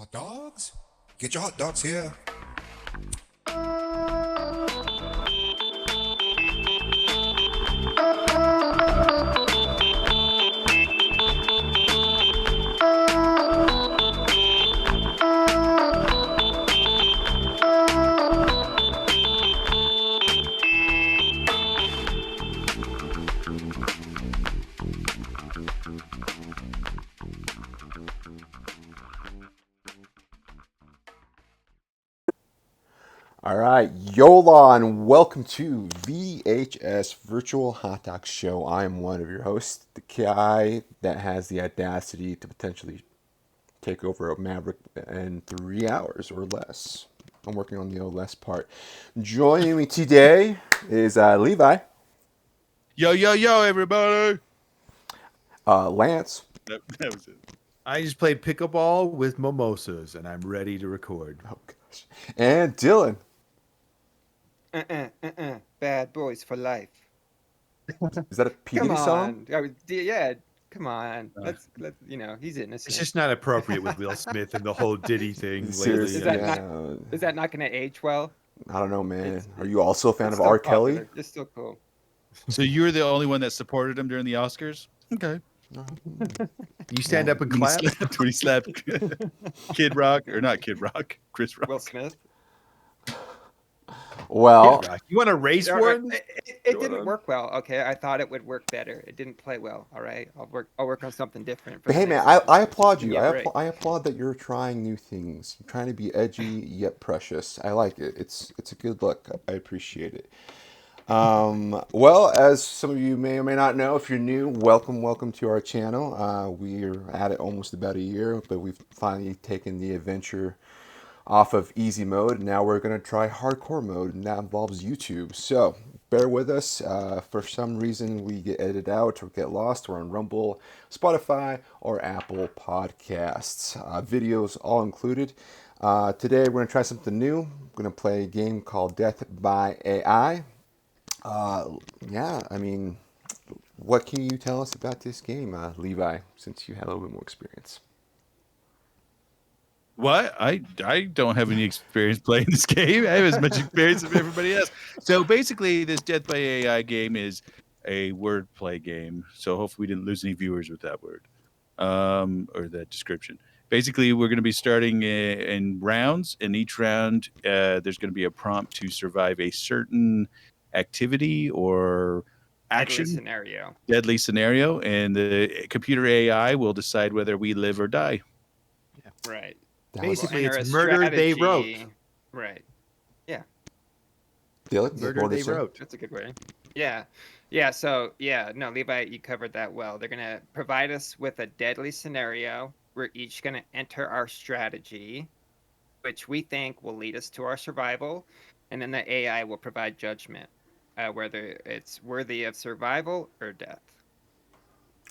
Hot dogs? Get your hot dogs here. All right, Yola, and welcome to V.H.S Virtual Hot Dog Show. I am one of your hosts, the guy that has the audacity to potentially take over a Maverick in 3 hours or less. I'm working on the less part. Joining me today is Levi, Yo, yo, yo, everybody. Lance. That was it. I just played pickleball with mimosas, and I'm ready to record. Oh gosh, and Dillon. Bad boys for life. Is that a P Come Diddy song? on. Yeah, come on. Let's he's innocent. It's just not appropriate with Will Smith and the whole Diddy thing lately. Seriously, Is that yeah. Is that not going to age well? I don't know, man. Are you also a fan It's of still R. Kelly? popular. It's still cool. So you were the only one that supported him during the Oscars? Okay. You stand up and When he clap. when he slapped Kid Rock, or not Kid Rock, Chris Rock. Will Smith. Well, You want to race one? It didn't work well. Okay, I thought it would work better. It didn't play well. All right, I'll work on something different. but hey, man, I applaud Give you. me a break. I applaud that you're trying new things. You're trying to be edgy yet precious. I like it. It's a good look. I appreciate it. Well, as some of you may or may not know, if you're new, welcome to our channel. We're at it almost about a year, but we've finally taken the adventure off of easy mode. Now we're going to try hardcore mode, and that involves YouTube. So bear with us. For some reason, we get edited out or get lost. We're on Rumble, Spotify, or Apple Podcasts. Videos all included. Today, we're going to try something new. We're going to play a game called Death by AI. Yeah, I mean, what can you tell us about this game, Levi, since you had a little bit more experience? What? I don't have any experience playing this game. I have as much experience as everybody else. So basically, this Death by AI game is a wordplay game. So hopefully we didn't lose any viewers with that word or that description. Basically, we're going to be starting in rounds. In each round, there's going to be a prompt to survive a certain activity or action. Deadly scenario. And the computer AI will decide whether we live or die. Yeah. Right. Basically, it's murder they wrote. Right. Yeah. Murder they wrote. That's a good way. Yeah. So, no, Levi, you covered that well. They're going to provide us with a deadly scenario. We're each going to enter our strategy, which we think will lead us to our survival. And then the AI will provide judgment, whether it's worthy of survival or death.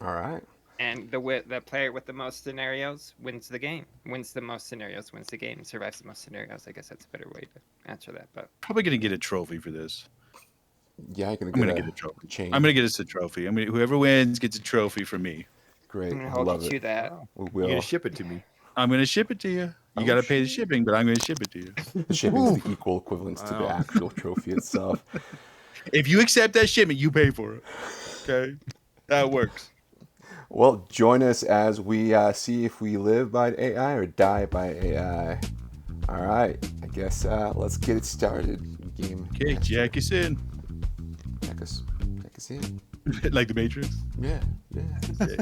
All right. And the player with the most scenarios wins the game. Wins the most scenarios, wins the game. Survives the most scenarios. I guess that's a better way to answer that. But probably going to get a trophy for this. Yeah, I'm going to get a trophy. Chain. I'm going to get us a trophy. Whoever wins gets a trophy from me. Great. I'm going to hold you to that. We will. You're going to ship it to me. I'm going to ship it to you. You got to pay the shipping, but I'm going to ship it to you. The shipping is the equal equivalence to the actual trophy itself. If you accept that shipment, you pay for it. Okay? That works. Well, join us as we see if we live by AI or die by AI. All right. I guess let's get it started. Game. Okay, jack us in. Jack us in. Like the Matrix? Yeah. Okay.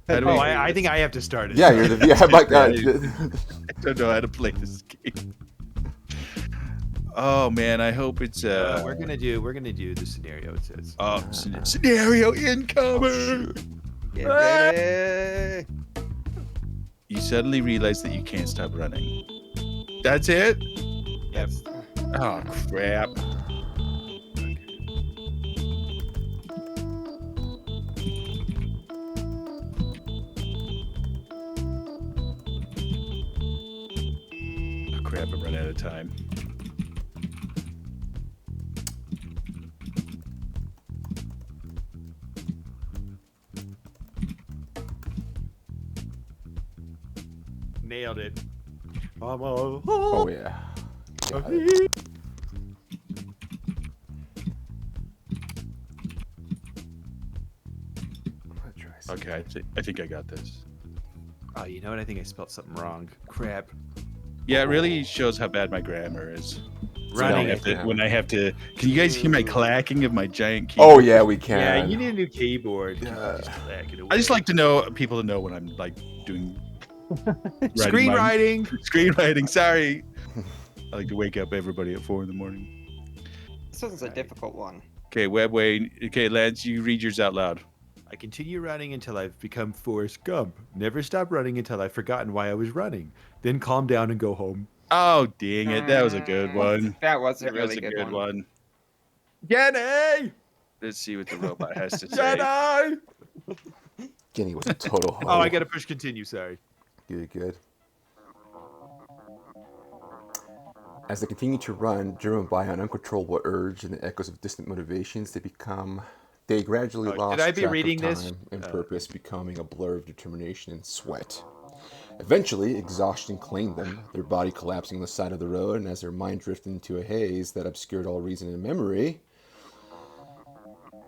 I think I have to start it. Yeah, you're the. Yeah, my God. I don't know how to play this game. Oh man, I hope it's. We're gonna do the scenario. It says. Oh, scenario incoming. Get ready. You suddenly realize that you can't stop running. That's it. Yep. Oh crap. Oh crap! I'm running out of time. Nailed it. Oh yeah. Got it. Okay, I think I got this. Oh, you know what? I think I spelled something wrong. Crap. Yeah, it really shows how bad my grammar is. Running. When I have to, can you guys hear my clacking of my giant Oh keyboard? yeah, we can. Yeah, you need a new keyboard. Yeah. I just like to know people to know when I'm like doing Screenwriting. Screenwriting. Sorry. I like to wake up everybody at 4 a.m. This one's a difficult one. Okay, Webway. Okay, Lance, you read yours out loud. I continue running until I've become Forrest Gump. Never stop running until I've forgotten why I was running. Then calm down and go home. Oh, dang it. That was a good one. That was a That really was a good one. Jenny! Let's see what the robot has to say. Jenny! Jenny was a total hoe. Oh, I gotta push continue, sorry. Good. As they continue to run, driven by an uncontrollable urge and the echoes of distant motivations, they gradually lost should I be track reading of this? time and purpose, becoming a blur of determination and sweat. Eventually, exhaustion claimed them, their body collapsing on the side of the road, and as their mind drifted into a haze that obscured all reason and memory,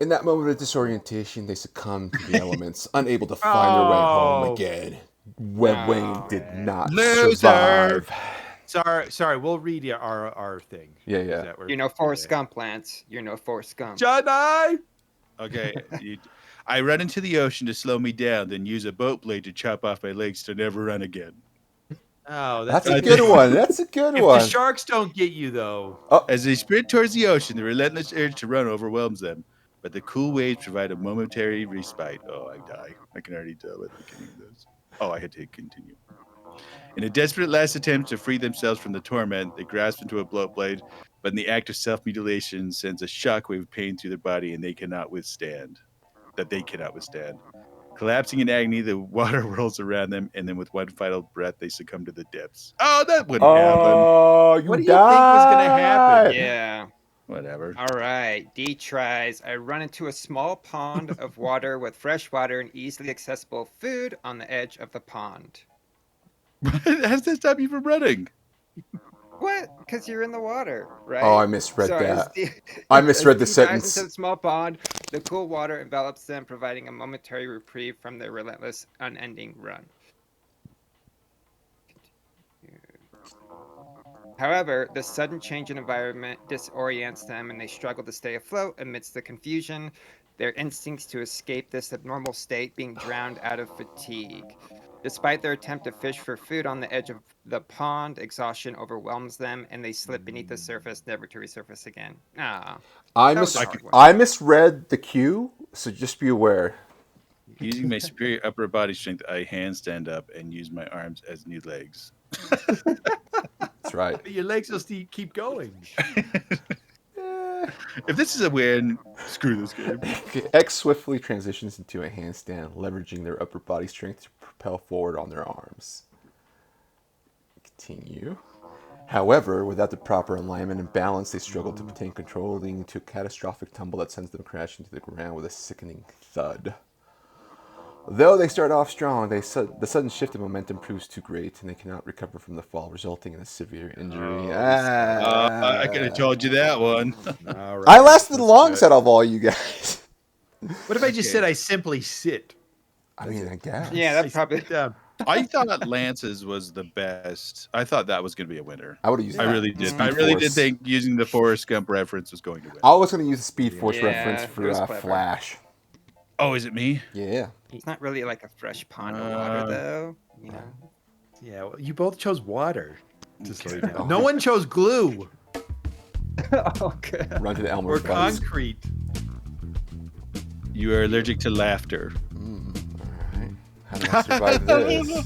in that moment of disorientation, they succumbed to the elements, unable to find their way home again. Webwing did not survive. Sorry, we'll read you our thing. Yeah. You're no Forrest Gump, Lance. You're no Forrest Gump. Jenny! Okay. I run into the ocean to slow me down, then use a boat blade to chop off my legs to never run again. Oh, That's a good one. That's a good If one. the sharks don't get you, though. As they sprint towards the ocean, the relentless urge to run overwhelms them. But the cool waves provide a momentary respite. Oh, I die. I can already tell at the beginning of this. Oh, I had to hit continue. In a desperate last attempt to free themselves from the torment, they grasp into a boat blade, but in the act of self-mutilation sends a shockwave of pain through their body they cannot withstand. Collapsing in agony, the water whirls around them, and then with one final breath, they succumb to the depths. Oh, that wouldn't happen. Oh, you What do you think was gonna happen? Yeah. Whatever. All right. D tries. I run into a small pond of water with fresh water and easily accessible food on the edge of the pond. How does that stop you from running? What? Because you're in the water, right? Oh, I misread So that. as I misread the as D dives sentence. into the small pond, the cool water envelops them, providing a momentary reprieve from their relentless, unending run. However, the sudden change in environment disorients them and they struggle to stay afloat amidst the confusion, their instincts to escape this abnormal state being drowned out of fatigue. Despite their attempt to fish for food on the edge of the pond, exhaustion overwhelms them and they slip beneath the surface, never to resurface again. I misread the cue, so just be aware. Using my superior upper body strength, I handstand up and use my arms as new legs. That's right. Your legs will still keep going. If this is a win, screw this game. X swiftly transitions into a handstand, leveraging their upper body strength to propel forward on their arms. Continue. However, without the proper alignment and balance, they struggle to obtain control, leading to a catastrophic tumble that sends them crashing to the ground with a sickening thud. Though they start off strong, the sudden shift in momentum proves too great, and they cannot recover from the fall, resulting in a severe injury. I could have told you that one. All right, I lasted the longest out of all you guys. What if I just said I simply sit? I mean, I guess. Yeah, that's probably. I thought Lance's was the best. I thought that was going to be a winner. I would have used I that. really did. Speed I really Force. did think using the Forrest Gump reference was going to win. I was going to use the Speed Force Yeah, reference it for was clever. Flash. Oh, is it me? Yeah. It's not really like a fresh pond of water, though. You know. Yeah, well, you both chose water. To slow you down. No one chose glue Okay. Run to the Elmer or Fuzz. concrete. You are allergic to laughter. All right. How do I survive this?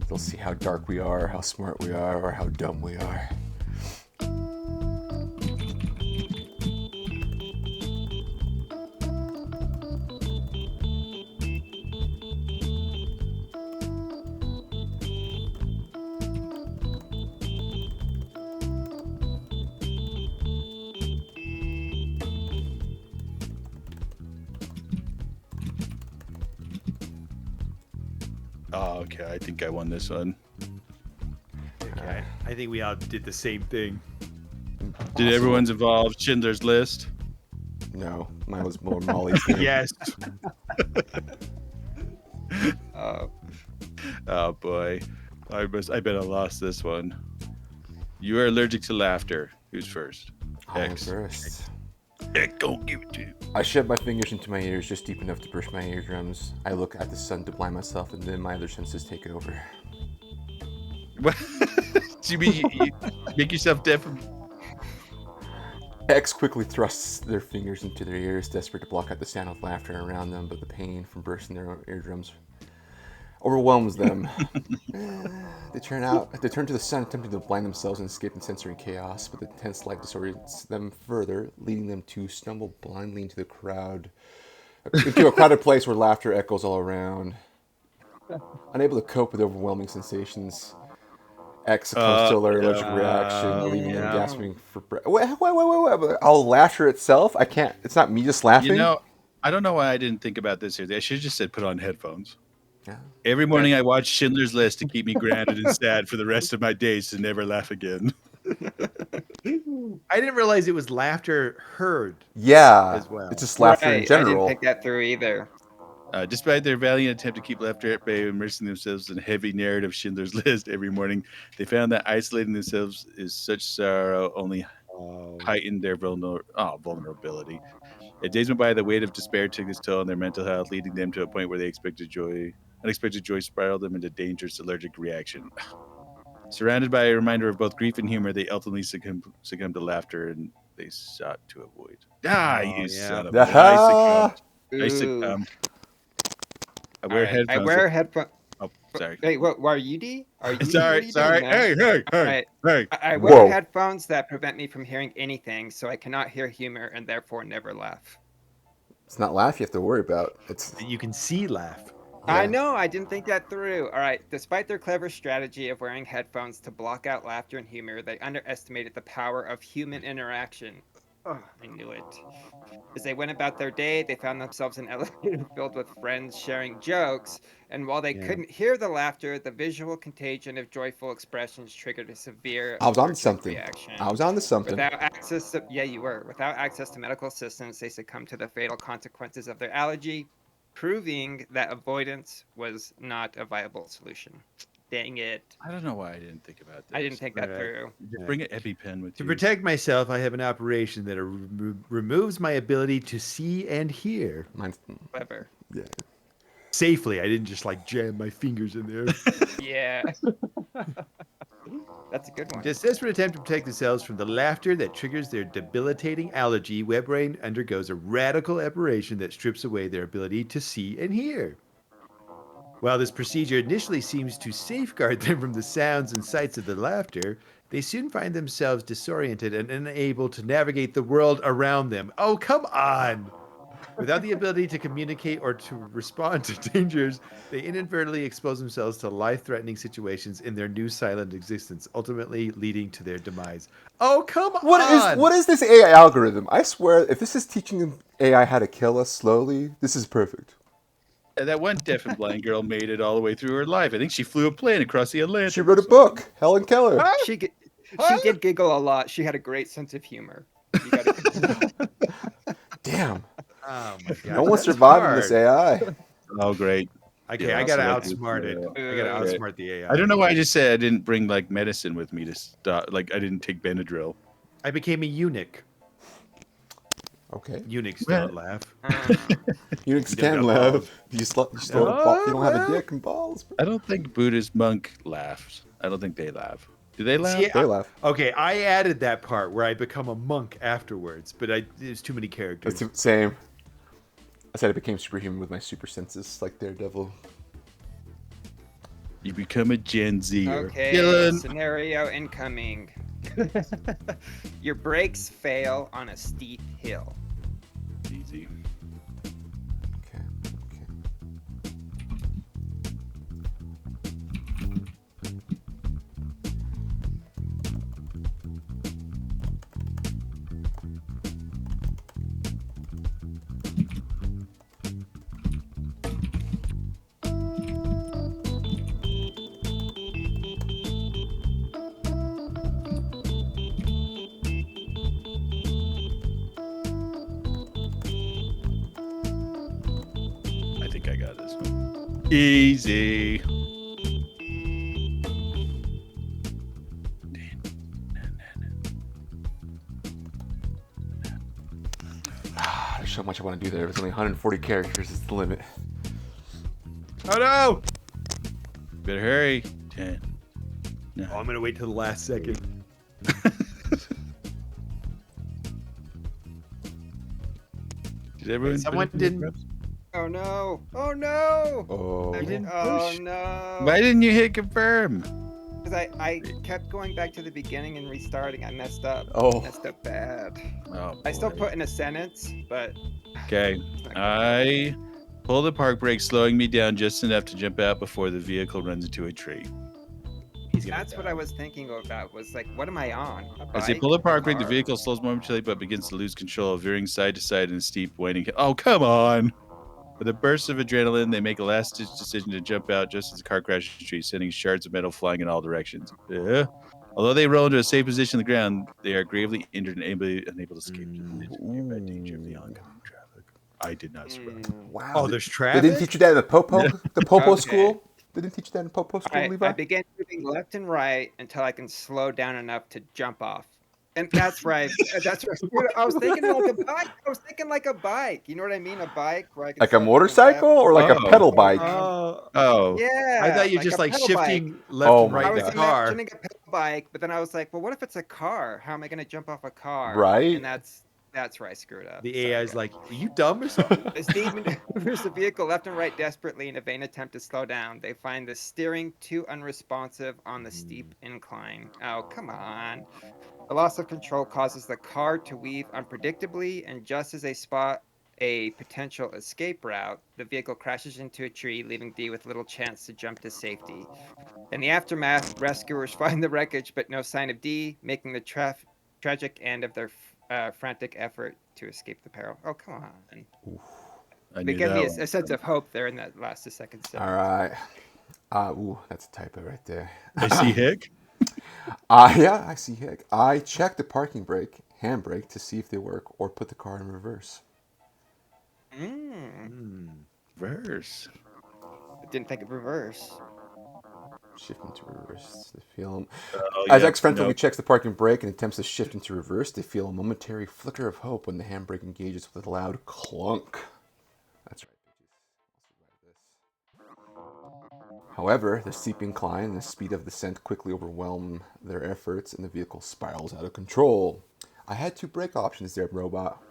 They'll see how dark we are, how smart we are, or how dumb we are. Oh, okay. I think I won this one. Okay. I think we all did the same thing. Did everyone's evolve Schindler's List? No, mine was more Molly's game. Yes. Oh, Oh boy, I bet I lost this one. You are allergic to laughter. Who's first? I'm X. first. X, go give it to you. I shove my fingers into my ears just deep enough to burst my eardrums. I look at the sun to blind myself, and then my other senses take over. What? Do you mean you make yourself deaf from? X quickly thrusts their fingers into their ears, desperate to block out the sound of laughter around them, but the pain from bursting their eardrums overwhelms them. They turn to the sun, attempting to blind themselves and escape the sensory chaos, but the intense light disorients them further, leading them to stumble blindly into a crowded place where laughter echoes all around. Unable to cope with overwhelming sensations, X succumbs to their allergic reaction, leaving them gasping for breath. Wait. Oh, laughter itself? I can't. It's not me just laughing? You know, I don't know why I didn't think about this here. I should have just said put on headphones. Yeah. Every morning I watch Schindler's List to keep me grounded and sad for the rest of my days to never laugh again. I didn't realize it was laughter heard. Yeah. As well. It's just laughter in right. I general. didn't pick that through either. Despite their valiant attempt to keep laughter at bay, immersing themselves in heavy narrative Schindler's List every morning, they found that isolating themselves is such sorrow only heightened their vulnerability. As days went by, the weight of despair took its toll on their mental health, leading them to a point where unexpected joy spiraled them into dangerous allergic reaction. Surrounded by a reminder of both grief and humor, they ultimately succumbed to laughter, and they sought to avoid. Son of a bitch. I succumbed. I wear headphones. I wear headphones. Oh, sorry. Hey, what are you, D? Are you? Sorry. Hey. I wear headphones that prevent me from hearing anything, so I cannot hear humor and therefore never laugh. It's not laugh you have to worry about. You can see laugh. Yeah. I know, I didn't think that through. All right, despite their clever strategy of wearing headphones to block out laughter and humor, they underestimated the power of human interaction. Oh, I knew it. As they went about their day, they found themselves in an elevator filled with friends sharing jokes, and while they couldn't hear the laughter, the visual contagion of joyful expressions triggered a severe I was on to allergic something. reaction. Without access to medical assistance, they succumbed to the fatal consequences of their allergy, proving that avoidance was not a viable solution. Dang it. I don't know why I didn't think about this. I didn't think that through. Just bring an EpiPen with you. To protect myself, I have an operation that removes my ability to see and hear. Mine's Clever. Yeah. Safely. I didn't just jam my fingers in there. Yeah. That's a good one. This desperate attempt to protect themselves from the laughter that triggers their debilitating allergy, WebBrain undergoes a radical operation that strips away their ability to see and hear. While this procedure initially seems to safeguard them from the sounds and sights of the laughter, they soon find themselves disoriented and unable to navigate the world around them. Oh, come on! Without the ability to communicate or to respond to dangers, they inadvertently expose themselves to life-threatening situations in their new silent existence, ultimately leading to their demise. Oh, come on! What is this AI algorithm? I swear, if this is teaching AI how to kill us slowly, this is perfect. That one deaf and blind girl made it all the way through her life. I think she flew a plane across the Atlantic. She wrote a book, Helen Keller. She did giggle a lot. She had a great sense of humor. You gotta Damn. Oh my god. No one's surviving this AI. Oh, great. Okay, Yeah, I gotta so outsmart it. I gotta outsmart the AI. I don't know why I just said I didn't bring medicine with me to stop. I didn't take Benadryl. I became a eunuch. Okay. Eunuchs don't laugh. Eunuchs You don't can got laugh. balls. You just don't have a dick and balls. I don't think Buddhist monk laughs. I don't think they laugh. Do they laugh? See, They laugh. Okay, I added that part where I become a monk afterwards, but there's too many characters. That's the same. I said I became superhuman with my super senses, like Daredevil. You become a Gen Zer. Okay, Dillon. scenario incoming. Your brakes fail on a steep hill. Easy. Okay. Easy. There's so much I want to do there. There's only 140 characters. It's the limit. Oh no! Better hurry. 10. Oh, I'm gonna wait till the last second. Did everyone? Someone finish didn't- their reps? Oh no! Oh no! Oh. You didn't Oh push. no! Why didn't you hit confirm? Because I kept going back to the beginning and restarting. I messed up. Oh. Messed up bad. Oh, I still boy. put in a sentence, but Okay. I pull the park brake, slowing me down just enough to jump out before the vehicle runs into a tree. He's gonna that's what die. I was thinking about. Was like, what am I on? A As they bike? pull the A park brake, the car? vehicle slows momentarily but begins to lose control, veering side to side in a steep, winding hill. Oh, come on! With a burst of adrenaline, they make a last-ditch decision to jump out just as the car crashes into the tree, sending shards of metal flying in all directions. Although they roll into a safe position on the ground, they are gravely injured and unable to escape due to the nearby danger of the oncoming traffic. I did not survive. Wow. Oh, They- there's They traffic. didn't teach you that in the Popo? The Popo Okay. school? They didn't teach you that in Popo school, I Levi? began moving left and right until I can slow down enough to jump off. And that's right. That's right. I was thinking like a bike. I was thinking like a bike. You know what I mean? A bike where I can Like a slow down motorcycle or like a Oh. pedal bike? Oh, Yeah. I thought you were just a like pedal shifting bike. left Oh and my right I was in the car. imagining a pedal bike, but then I was like, well, what if it's a car? How am I going to jump off a car? Right. And that's where I screwed up. The Sorry, AI is guys. like, are you dumb or something? As Steve maneuvers the vehicle left and right desperately in a vain attempt to slow down, they find the steering too unresponsive on the steep incline. Oh, come on. The loss of control causes the car to weave unpredictably, and just as they spot a potential escape route, the vehicle crashes into a tree, leaving Dee with little chance to jump to safety. In the aftermath, rescuers find the wreckage but no sign of Dee, making the tragic end of their frantic effort to escape the peril. Oh, come on. I They knew give that me one. a sense of hope there in that last second sentence. All right. Ooh, that's a typo right there. I see Hick. Yeah, I see Hick. I checked the parking brake, handbrake, to see if they work or put the car in reverse. Verse. I didn't think of reverse. Shift into reverse. They feel Oh, As yeah, ex-friendly no. checks the parking brake and attempts to shift into reverse, they feel a momentary flicker of hope when the handbrake engages with a loud clunk. That's right. However, the steep incline and the speed of descent quickly overwhelm their efforts, and the vehicle spirals out of control. I had two brake options there, robot.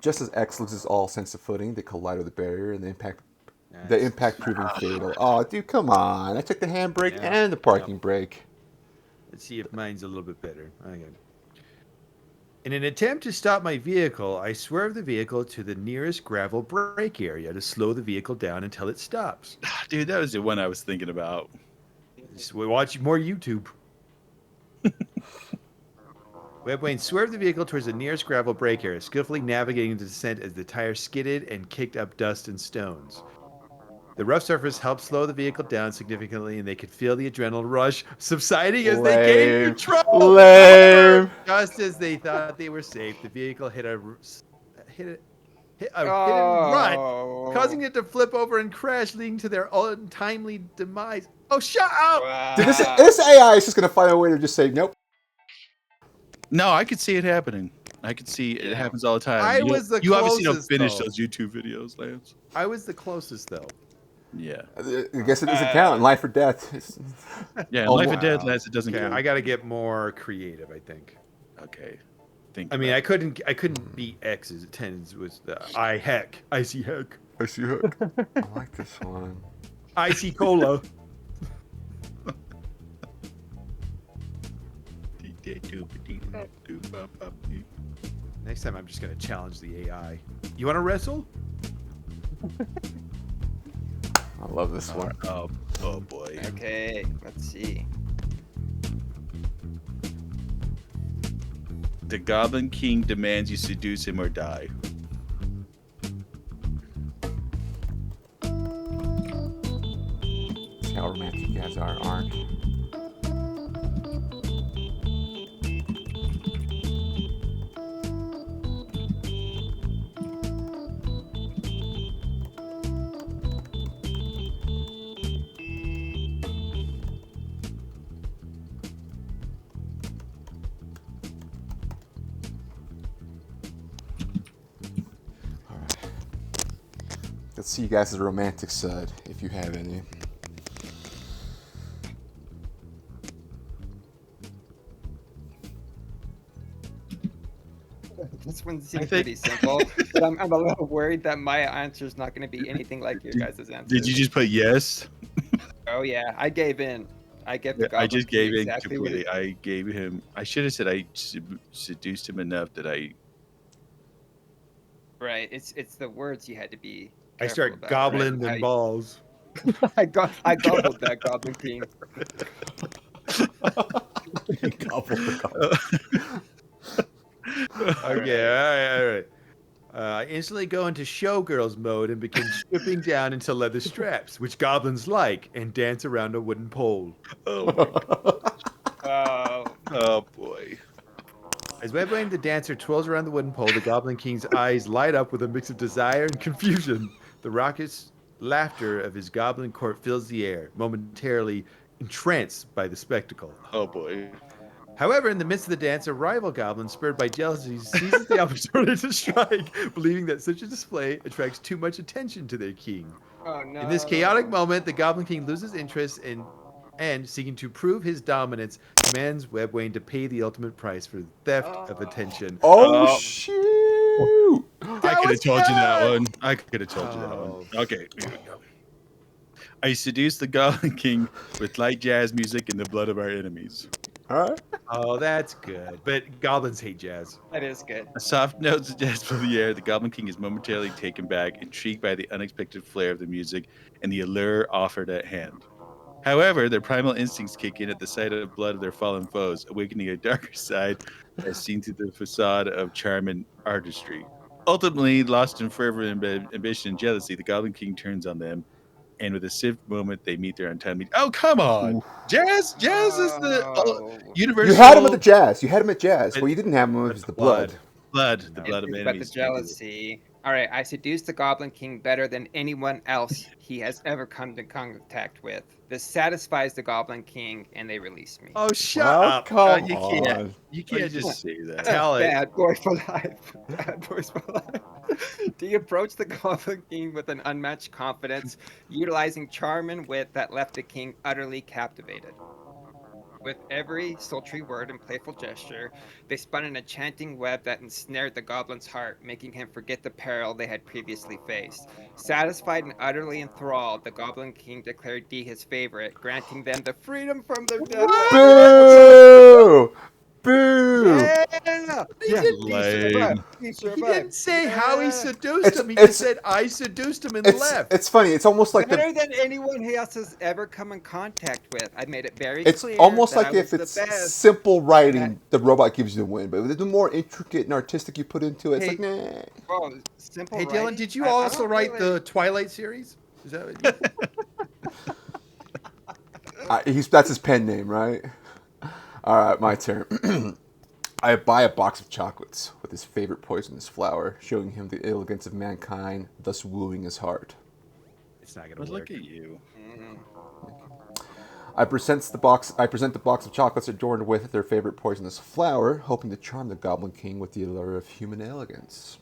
Just as X loses all sense of footing, they collide with the barrier, and the impact proving fatal. Oh, dude, come on! I took the handbrake Yeah, and the parking brake. Let's see if mine's a little bit better. Okay. In an attempt to stop my vehicle, I swerve the vehicle to the nearest gravel brake area to slow the vehicle down until it stops. Dude, that was the one I was thinking about. Just watch more YouTube. Webwayne swerved the vehicle towards the nearest gravel brake area, skillfully navigating the descent as the tire skidded and kicked up dust and stones. The rough surface helped slow the vehicle down significantly, and they could feel the adrenaline rush subsiding as they gained Lame. control. Lame. Just as they thought they were safe, the vehicle hit a hit a Oh. rut, causing it to flip over and crash, leading to their untimely demise. Oh, shut up! Wow. Dude, this AI is just gonna find a way to just say nope. No, I could see it happening. I could see it happens all the time. I was the You obviously don't closest, finish though. those YouTube videos, Lance. I was the closest, though. Yeah. I guess it doesn't count. Life or death. Yeah, Oh, Life or wow. Death, Lance, it doesn't Okay, count. I got to get more creative, I think. Okay. Think I mean, about I couldn't beat X's. 10s was the I see heck. I see hook. I like this one. I see cola. Next time, I'm just gonna challenge the AI. You want to wrestle? I love this one. Oh boy. Okay, let's see. The Goblin King demands you seduce him or die. See how romantic you guys aren't? Let's see you guys' romantic side, if you have any. This one seems pretty simple, but I'm a little worried that my answer is not going to be anything like your guys' answer. Did you just put yes? Oh yeah, I gave in. I gave the I Goblin just King gave in exactly what completely. I gave him. I should have said I seduced him enough that I. Right, it's the words you had to be. I careful start about, gobbling right? them balls. I gobbled that Goblin King. Gobble the gobble. Okay, all right. I instantly go into showgirls mode and begin stripping down into leather straps, which goblins like, and dance around a wooden pole. Oh my god. Oh, Oh boy. As Webwayne the dancer twirls around the wooden pole, the Goblin King's eyes light up with a mix of desire and confusion. The raucous laughter of his goblin court fills the air, momentarily entranced by the spectacle. Oh boy. However, in the midst of the dance, a rival goblin, spurred by jealousy, seizes the opportunity to strike, believing that such a display attracts too much attention to their king. oh no. In this chaotic moment, the Goblin King loses interest and, seeking to prove his dominance, commands Webwayne to pay the ultimate price for theft of attention. Oh, Oh. shoot! I could have was told you that good! one. I could have told you that Oh. one. Okay, here we go. I seduced the Goblin King with light jazz music and the blood of our enemies. All right. Oh, that's good. But goblins hate jazz. That is good. A soft note suggests from the air, the Goblin King is momentarily taken back, intrigued by the unexpected flair of the music and the allure offered at hand. However, their primal instincts kick in at the sight of blood of their fallen foes, awakening a darker side as seen through the facade of charm and artistry. Ultimately, lost in fervor, ambition, and jealousy, the Goblin King turns on them, and with a swift moment, they meet their untimely. Oh, come on! Oof. Jazz is the Oh. universal. You had him at the jazz. You had him at jazz. Well, you didn't have him with the blood. blood, the blood of It's about the enemies. can't do it. jealousy. All right, I seduced the Goblin King better than anyone else he has ever come to contact with. This satisfies the Goblin King, and they release me. Oh, shut Well, up. come you on. can't. You You can't just say that. tell it. Bad boy for life. Bad boys for life. Do you approach the Goblin King with an unmatched confidence, utilizing charm and wit that left the king utterly captivated? With every sultry word and playful gesture, they spun an enchanting web that ensnared the goblin's heart, making him forget the peril they had previously faced. Satisfied and utterly enthralled, the Goblin King declared Dee his favorite, granting them the freedom from their death. Boo! Boo! Yeah! Yeah, didn't Dee lame. survived. Dee He survived. didn't say how he Yeah. seduced It's- him. He it's- just said, I seduced him and It's left. it's funny. It's almost like Better the. than anyone else has ever come in contact with. I made it very It's clear almost that like I if was it's the best. simple writing, And the robot gives you the win. But the more intricate and artistic you put into it, it's Hey. like nah. Well, simple Hey, Dillon, writing? did you I also don't write really- the Twilight series? Is that what you... That's his pen name, right? All right, my turn. I buy a box of chocolates with his favorite poisonous flower, showing him the elegance of mankind, thus wooing his heart. It's not going But to look work. at you. I present the box of chocolates adorned with their favorite poisonous flower, hoping to charm the Goblin King with the allure of human elegance.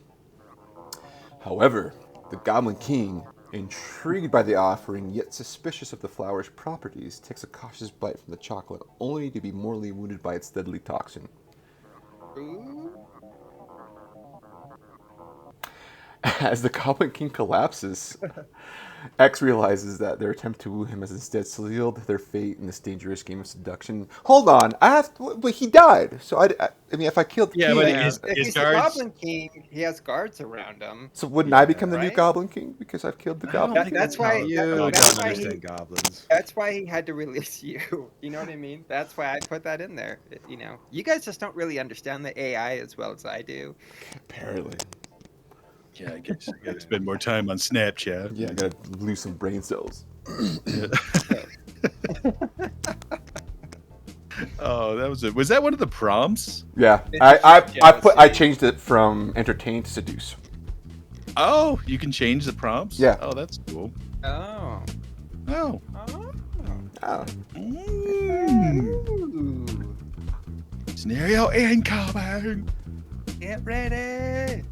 However, the Goblin King, intrigued by the offering, yet suspicious of the flower's properties, takes a cautious bite from the chocolate, only to be mortally wounded by its deadly toxin. Ooh. As the Goblin King collapses, X realizes that their attempt to woo him has instead sealed their fate in this dangerous game of seduction. Hold on, but he died. So I mean, if I killed the Yeah, king, but If his he's the guards. Goblin King, he has guards around him. so wouldn't I become the new Right? Goblin King because I've killed the I don't Goblin think King? That's why. You that's don't why understand he. goblins. That's why he had to release you. You know what I mean? That's why I put that in there. You know, you guys just don't really understand the AI as well as I do. Apparently, Yeah, I guess I gotta spend more time on Snapchat. yeah, I gotta lose some brain cells. Oh, that was it. Was that one of the prompts? Yeah, It's I jealousy. changed it from entertain to seduce. Oh, you can change the prompts. Yeah. Oh, that's cool. Oh. Oh. Oh. Oh. Mm. Ooh. Scenario incoming. Get ready.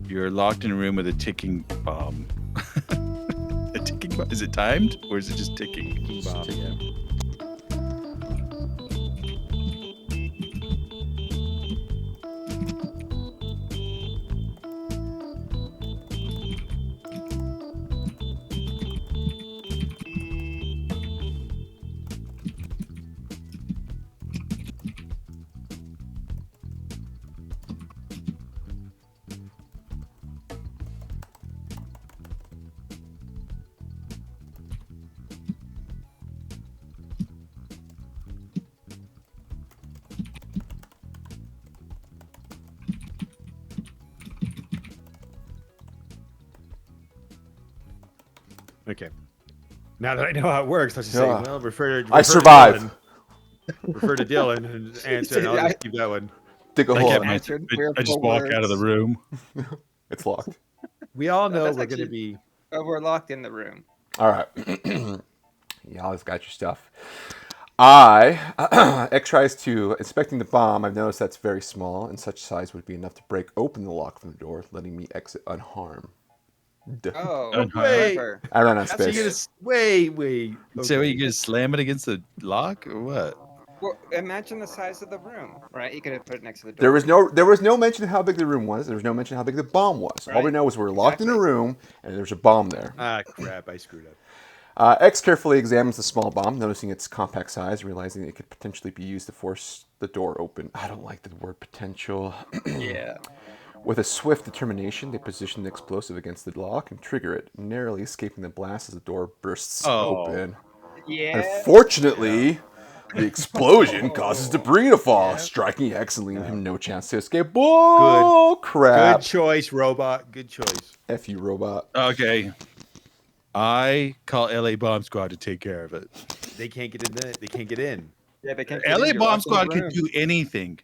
You're locked in a room with a ticking bomb. A ticking bomb? Is it timed or is it just ticking? Bomb, yeah. Okay. Now that I know how it works, let's just say, Yeah. well, refer I to survive. Dillon. Refer to Dillon and answer, and I'll just keep that one. Dig a I, hole. get in my, it. Answered I just fearful walk out of the words. room. It's locked. We all know that's we're going to actually- be. Oh, we're locked in the room. All right. Y'all got your stuff. X tries to inspecting the bomb. I've noticed that's very small, and such size would be enough to break open the lock from the door, letting me exit unharmed. Oh, Unharmed. clever. I ran out of So you're space. gonna wait. So Okay. you gonna slam it against the lock or what? Well, imagine the size of the room, right? You could have put it next to the door. There was no mention of how big the room was. There was no mention of how big the bomb was. All we Right. know is we're locked in a Exactly. room, and there's a bomb there. Ah, crap! I screwed up. X carefully examines the small bomb, noticing its compact size, realizing it could potentially be used to force the door open. I don't like the word potential. Yeah. With a swift determination, they position the explosive against the lock and trigger it, narrowly escaping the blast as the door bursts open. Yeah. Unfortunately, the explosion causes debris to fall, striking X and leaving him no chance to escape. Bull crap. Good choice, robot. Good choice. F you, robot. Okay. I call LA Bomb Squad to take care of it. They can't get in. They can't get in. Yeah, they can. LA Bomb Squad can do anything.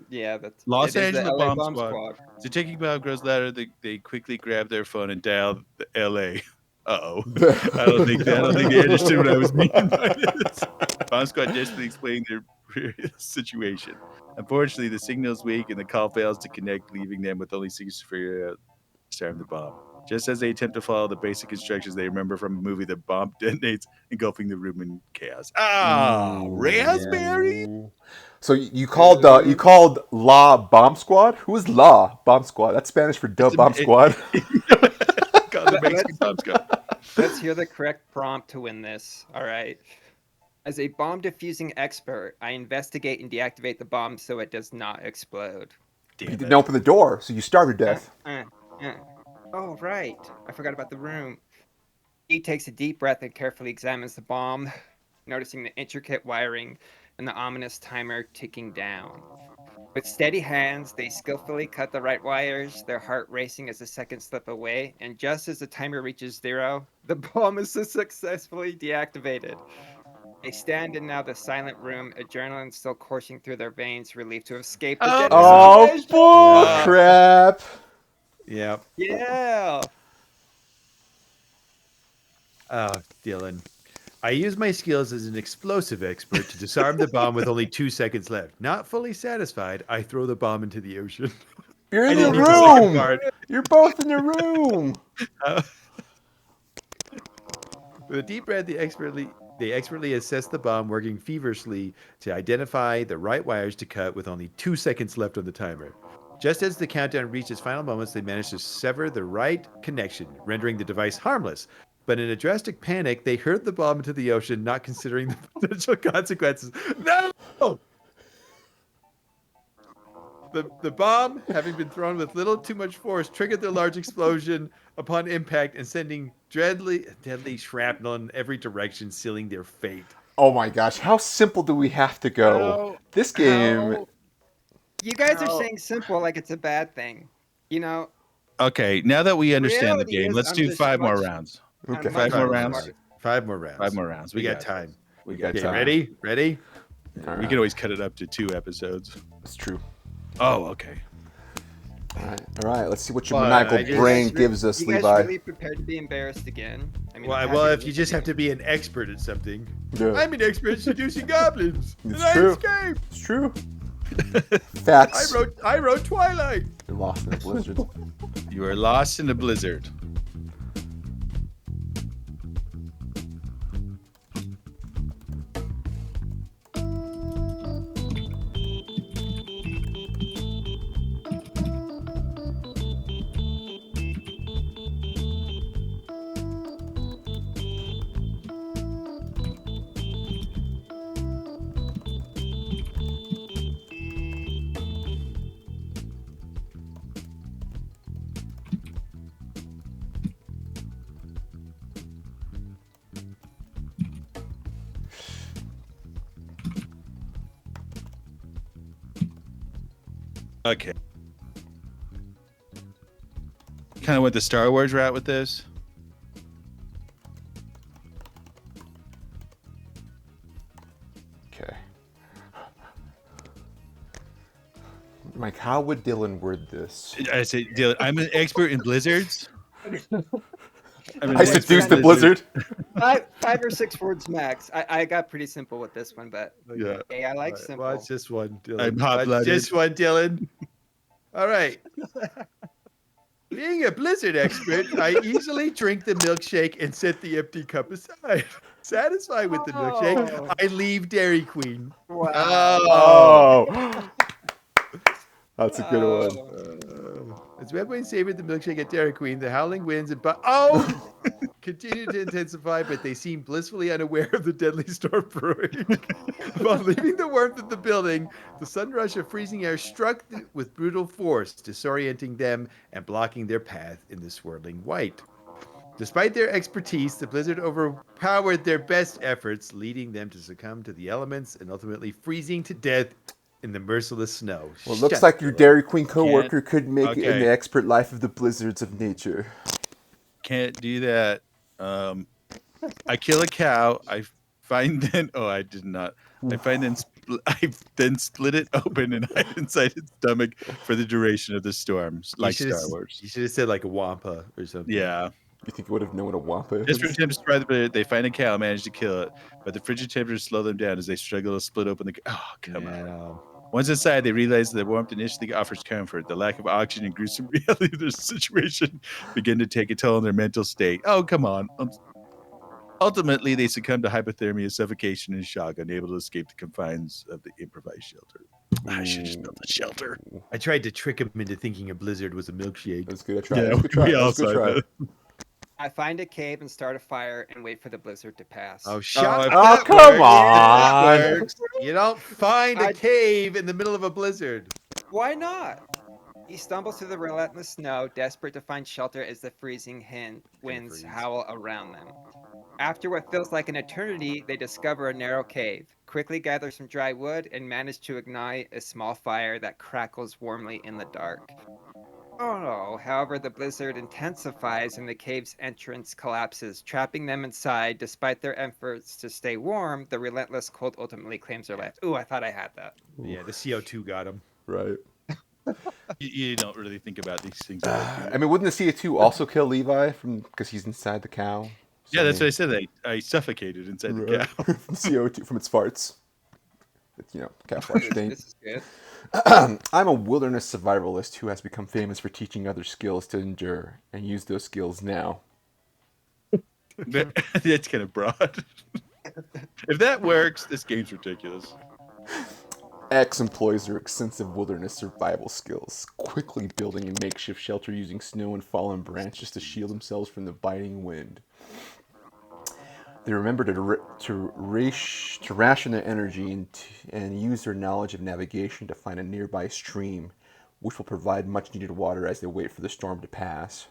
Yeah, that's Los it is the Angeles LA Bomb Squad. The ticking bomb grows louder. They quickly grab their phone and dial the LA. Uh-oh. I don't think they understood what I was meaning by this. Bomb Squad desperately explaining their situation. Unfortunately, the signal's weak and the call fails to connect, leaving them with only seconds to figure out disarm the bomb. Just as they attempt to follow the basic instructions they remember from a movie, the bomb detonates, engulfing the room in chaos. Raspberry? So you called La Bomb Squad? Who is La Bomb Squad? That's Spanish for Dub Bomb Squad. Called the Mexican Bomb Squad. Let's hear the correct prompt to win this. All right. As a bomb defusing expert, I investigate and deactivate the bomb so it does not explode. You didn't open the door, so you starved to death. Oh, right. I forgot about the room. He takes a deep breath and carefully examines the bomb, noticing the intricate wiring and the ominous timer ticking down. With steady hands, they skillfully cut the right wires, their heart racing as the seconds slip away, and just as the timer reaches 0, the bomb is successfully deactivated. They stand in now the silent room, adrenaline still coursing through their veins, relieved to escape the deadly Oh, situation. bull crap. Yep. Yeah. Oh, Dillon. I use my skills as an explosive expert to disarm the bomb with only 2 seconds left. Not fully satisfied, I throw the bomb into the ocean. You're in I the didn't use the second room. part. You're both in the room. With a deep breath, they expertly assess the bomb, working feverishly to identify the right wires to cut with only 2 seconds left on the timer. Just as the countdown reached its final moments, they managed to sever the right connection, rendering the device harmless. But in a drastic panic, they hurled the bomb into the ocean, not considering the potential consequences. No! The bomb, having been thrown with little too much force, triggered the large explosion upon impact and sending deadly shrapnel in every direction, sealing their fate. Oh my gosh, how simple do we have to go? This game. You guys are saying simple like it's a bad thing. You know, Okay, now that we understand the Reality game, is let's I'm do just 5 more much- rounds. Okay. I'm Five much more more rounds. smart. 5 more rounds. 5 more rounds. We got this. time. We got Okay, time. ready? All We right. can always cut it up to 2 episodes. It's true. Oh, okay. All right. Let's see what your Well, maniacal I just- brain You guys gives us, you guys Levi. really prepared to be embarrassed again? I mean, I'm Well, happy if to you just have listen. to be an expert at something. Yeah. I'm an expert at seducing goblins. It's and I true. escaped. It's true. Facts. I wrote Twilight. You're lost in a blizzard. You are lost in a blizzard. Okay. Kind of went the Star Wars route with this. Okay. Mike, how would Dillon word this? I say, Dillon, I'm an expert in blizzards. I seduced the blizzard. 5 or 6 words max. I got pretty simple with this one, but Yeah. hey, I like simple. Well, it's just one, Dillon. I'm hot-blooded. Just one, Dillon. All right. Being a blizzard expert, I easily drink the milkshake and set the empty cup aside. Satisfied with the milkshake, I leave Dairy Queen. Wow. Oh. That's a good one. As Redwine savored the milkshake at Dairy Queen, the howling winds and continue to intensify, but they seem blissfully unaware of the deadly storm brewing. Upon leaving the warmth of the building, the sudden rush of freezing air struck with brutal force, disorienting them and blocking their path in the swirling white. Despite their expertise, the blizzard overpowered their best efforts, leading them to succumb to the elements and ultimately freezing to death in the merciless snow. Well, it looks like your Dairy Queen coworker could make it in the expert life of the blizzards of nature. Can't do that. I kill a cow. I find then. Oh, I did not. I find then. I then split it open and hide inside its stomach for the duration of the storms, like Star Wars. You should have said like a wampa or something. Yeah. You think you would have known what a wampa is? Just for attempts to describe it, they find a cow, manage to kill it, but the frigid temperatures slow them down as they struggle to split open the. Oh, come on. Once inside, they realize that the warmth initially offers comfort. The lack of oxygen and gruesome reality of their situation begin to take a toll on their mental state. Oh, come on. Ultimately, they succumb to hypothermia, suffocation, and shock, unable to escape the confines of the improvised shelter. I should have just built a shelter. I tried to trick him into thinking a blizzard was a milkshake. That's good. I tried. Yeah, we all tried that. I find a cave and start a fire and wait for the blizzard to pass. Oh, shut up. Oh, come on. You don't find a cave in the middle of a blizzard. Why not? He stumbles through the relentless snow, desperate to find shelter as the freezing winds howl around them. After what feels like an eternity, they discover a narrow cave, quickly gather some dry wood, and manage to ignite a small fire that crackles warmly in the dark. Oh no, however, the blizzard intensifies and the cave's entrance collapses, trapping them inside. Despite their efforts to stay warm, the relentless cold ultimately claims their life. Ooh, I thought I had that. Yeah, the CO2 got him. Right. You don't really think about these things. I mean, wouldn't the CO2 also kill Levi because he's inside the cow? Yeah, that's what I said. I suffocated inside the cow. From CO2 from its farts. Cow fart stain. This is good. I'm a wilderness survivalist who has become famous for teaching others skills to endure and use those skills now. That's kind of broad. If that works, this game's ridiculous. X employs their extensive wilderness survival skills, quickly building a makeshift shelter using snow and fallen branches to shield themselves from the biting wind. They remember to ration their energy and use their knowledge of navigation to find a nearby stream, which will provide much needed water as they wait for the storm to pass.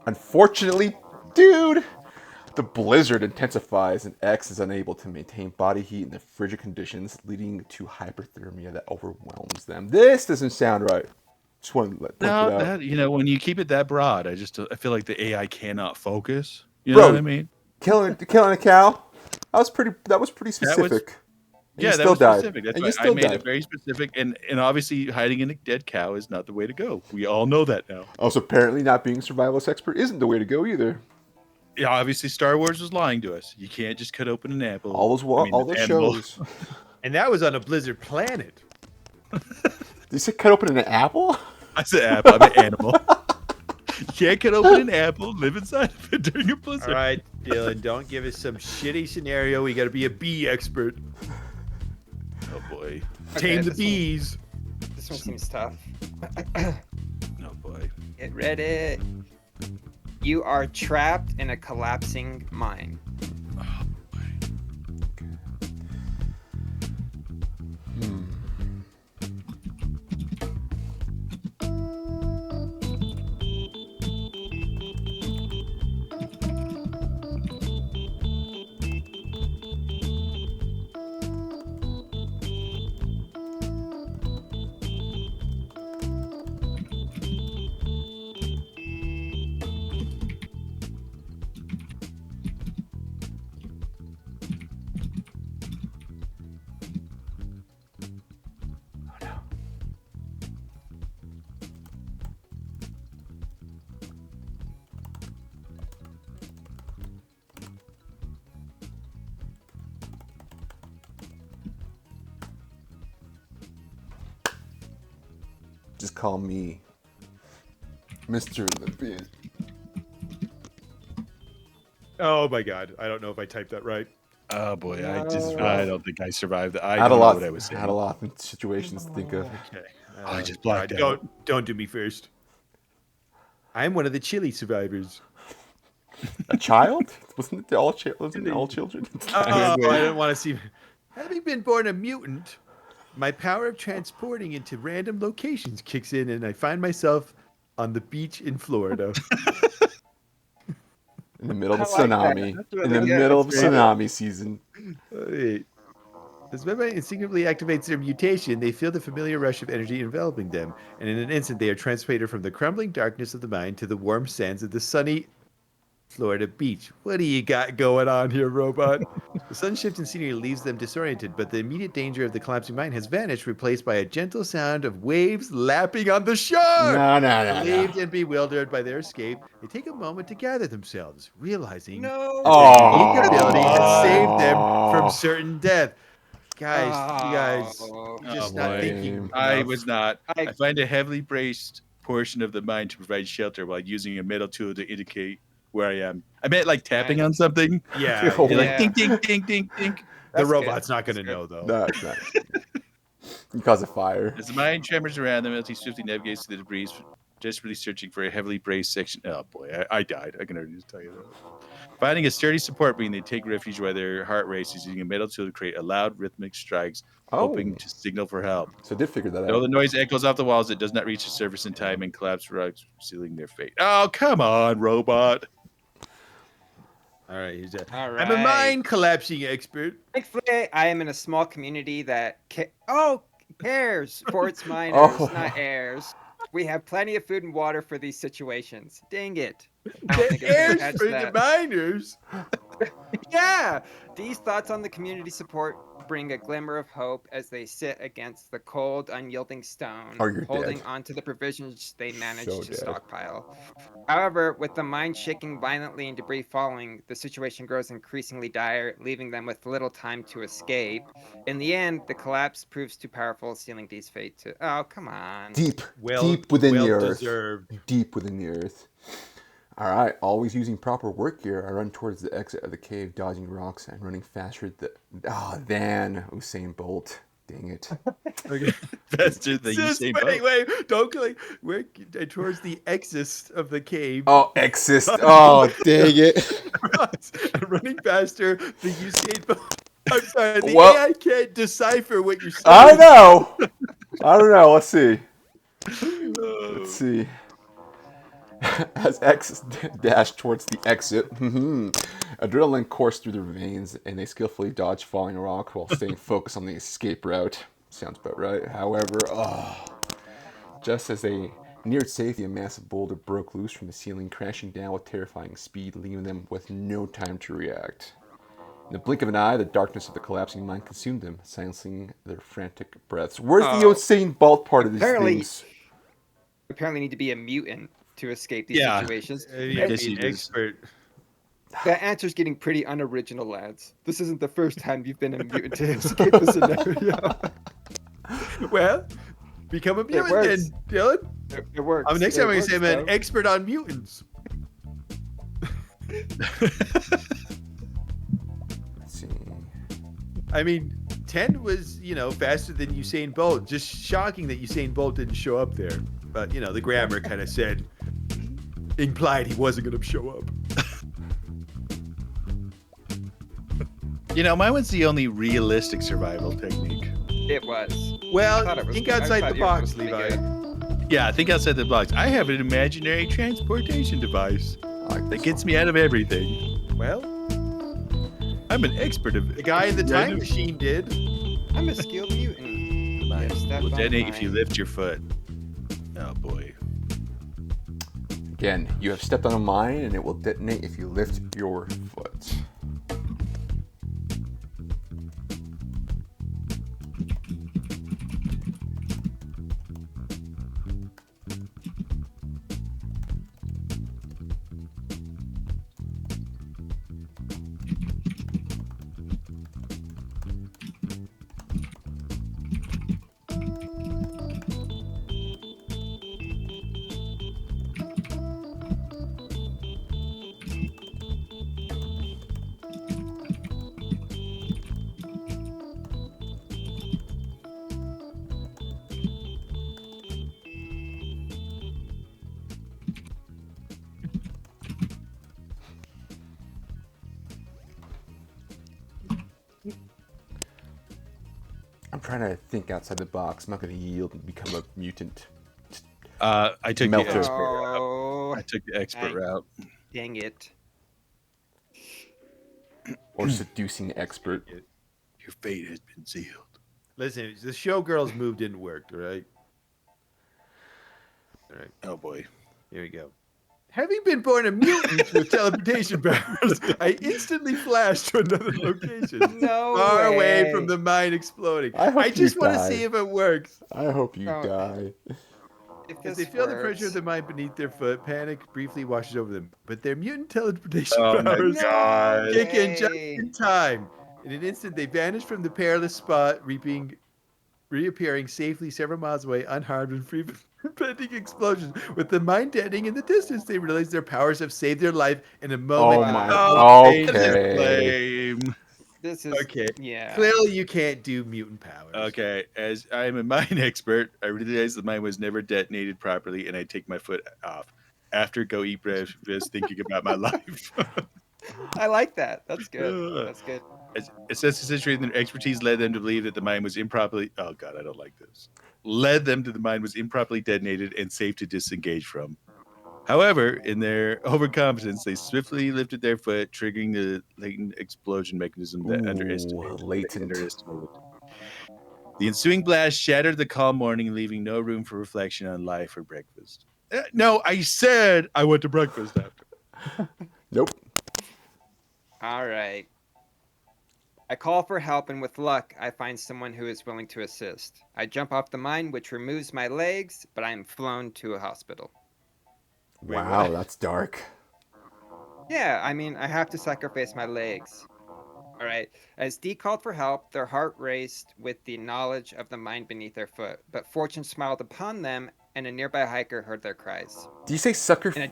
Unfortunately, dude, the blizzard intensifies and X is unable to maintain body heat in the frigid conditions, leading to hyperthermia that overwhelms them. This doesn't sound right. Just want to point it out. When you keep it that broad, I feel like the AI cannot focus. You Bro, know what I mean? Killing a cow. That was pretty specific. That was specific. That's why I made it very specific, and obviously hiding in a dead cow is not the way to go. We all know that now. Also, apparently not being a survivalist expert isn't the way to go either. Yeah, obviously Star Wars was lying to us. You can't just cut open an apple. All those shows. And that was on a blizzard planet. Did you say cut open an apple? I said apple. I meant animal. can't cut open an apple, live inside of it during a blizzard. All right, Dillon, don't give us some shitty scenario. We got to be a bee expert. Oh boy. Tame the this bees. This one seems tough. Oh boy. Get ready. You are trapped in a collapsing mine. Just call me Mr. Levin. Oh my God, I don't know if I typed that right. Oh boy. I don't think I survived that. I had a don't know lot. what I was saying. Had a lot of situations to think of. Okay. I just blacked God, out. Don't do me first. I'm one of the chili survivors. A child? Wasn't it all children? Oh, I didn't want to see. Having been born a mutant, my power of transporting into random locations kicks in, and I find myself on the beach in Florida. In the middle of a I like that. tsunami. That's In really the good. middle of That's tsunami season. Wait. As Levi instinctively activates their mutation, they feel the familiar rush of energy enveloping them, and in an instant they are transported from the crumbling darkness of the mine to the warm sands of the sunny Florida beach. What do you got going on here, robot? The sun shifting scenery leaves them disoriented, but the immediate danger of the collapsing mine has vanished, replaced by a gentle sound of waves lapping on the shore. No. Relieved and bewildered by their escape, they take a moment to gather themselves, realizing No. that their unique ability has saved them from certain death. Guys, you guys Oh. just Oh, not boy. thinking I enough. was not. I I- find a heavily braced portion of the mine to provide shelter while using a metal tool to indicate where I am. I meant like tapping on something. Yeah, Oh, You're like Yeah. ding, ding, ding, ding, ding. the That's robot's good. not going to That's know, though. No, it's not. You cause a fire. As the mine tremors around them, as he swiftly navigates through the debris, desperately searching for a heavily braced section. Oh boy, I died. I can already just tell you that. Finding a sturdy support beam, they take refuge while their heart races, using a metal tool to create a loud rhythmic strikes, hoping to signal for help. So I did figure that Though the out. noise echoes off the walls, it does not reach the surface in time, and collapsed rocks sealing their fate. Oh, come on, robot! All right, here's that. All I'm a right. mine collapsing expert. Thankfully, I am in a small community that cares for its miners, Oh. not heirs. We have plenty of food and water for these situations. Dang it. I don't think The it's gonna heirs catch for the that. miners. Yeah! These thoughts on the community support bring a glimmer of hope as they sit against the cold, unyielding stone, Oh, you're holding dead. onto the provisions they managed So to dead. stockpile. However, with the mine shaking violently and debris falling, the situation grows increasingly dire, leaving them with little time to escape. In the end, the collapse proves too powerful, sealing Dee's fate to... Oh, come on. Deep Well within the earth. deserved. Deep within the earth. All right, always using proper work gear, I run towards the exit of the cave, dodging rocks and running faster than Usain Bolt. Dang it. Okay. Faster than Just Usain Bolt. wait, don't click. We're towards the exit of the cave. Oh, exist. Oh, dang it. I'm running faster than Usain Bolt. I'm sorry, the Well- AI can't decipher what you're saying. I know. I don't know. Let's see. Let's see. As X dashed towards the exit, adrenaline coursed through their veins, and they skillfully dodged falling rock while staying focused on the escape route. Sounds about right. However, just as they neared safety, a massive boulder broke loose from the ceiling, crashing down with terrifying speed, leaving them with no time to react. In the blink of an eye, the darkness of the collapsing mine consumed them, silencing their frantic breaths. Where's the Usain Bolt part of these Apparently- things? Apparently need to be a mutant to escape these Yeah. situations. Yeah, Yes, be he an is. expert. That answer's getting pretty unoriginal, lads. This isn't the first time you've been a mutant to escape a scenario. Well, become a mutant then, works. Dillon. It works. Next time I'm going to say I'm an though. expert on mutants. Let's see. I mean, Tenn was, faster than Usain Bolt. Just shocking that Usain Bolt didn't show up there. But, the grammar kind of implied he wasn't going to show up. Mine was the only realistic survival technique. It was. Well, thought it was think good. I outside thought the you were box, supposed to Levi. be Yeah, think outside the box. I have an imaginary transportation device that gets me out of everything. Well, I'm an expert of the guy in the time machine did. I'm a skilled mutant. Mine Step will on detonate if you mine. lift your foot. Oh boy. Again, you have stepped on a mine and it will detonate if you lift your foot. I'm trying to think outside the box. I'm not going to yield and become a mutant. I took Melter. the expert route. Oh, I took the expert I- route. dang it. Or seducing expert. Your fate has been sealed. Listen, the showgirls move didn't work, all right? All right, Oh boy. here we go. Having been born a mutant with teleportation powers, I instantly flashed to another location. No Far away way. from the mine exploding. I hope I just you want to die. see if it works. I hope you Oh. die. If As this they feel the works. pressure of the mine beneath their foot, panic briefly washes over them. But their mutant teleportation Oh my powers god. kick in just way. in time. In an instant, they vanish from the perilous spot, reappearing safely several miles away, unharmed and free from impending explosions. With the mine detonating in the distance, they realize their powers have saved their life in a moment. Oh my. Oh, Okay. flame. This is Okay. Yeah. Clearly, you can't do mutant powers. Okay, as I'm a mine expert, I realized the mine was never detonated properly, and I take my foot off. After go eat breakfast, thinking about my life. I like that. That's good. That's good. It says the situation, their expertise led them to believe that the mine was improperly. Oh god, I don't like this. Led them to the mine was improperly detonated and safe to disengage from. However, in their overconfidence, they swiftly lifted their foot, triggering the latent explosion mechanism that Latent. underestimated. The ensuing blast shattered the calm morning, leaving no room for reflection on life or breakfast. No, I said I went to breakfast after. Nope. All right. I call for help, and with luck, I find someone who is willing to assist. I jump off the mine, which removes my legs, but I am flown to a hospital. Wow, that's dark. Yeah, I mean, I have to sacrifice my legs. All right. As Dee called for help, their heart raced with the knowledge of the mine beneath their foot. But fortune smiled upon them, and a nearby hiker heard their cries. Do you say sucker? In a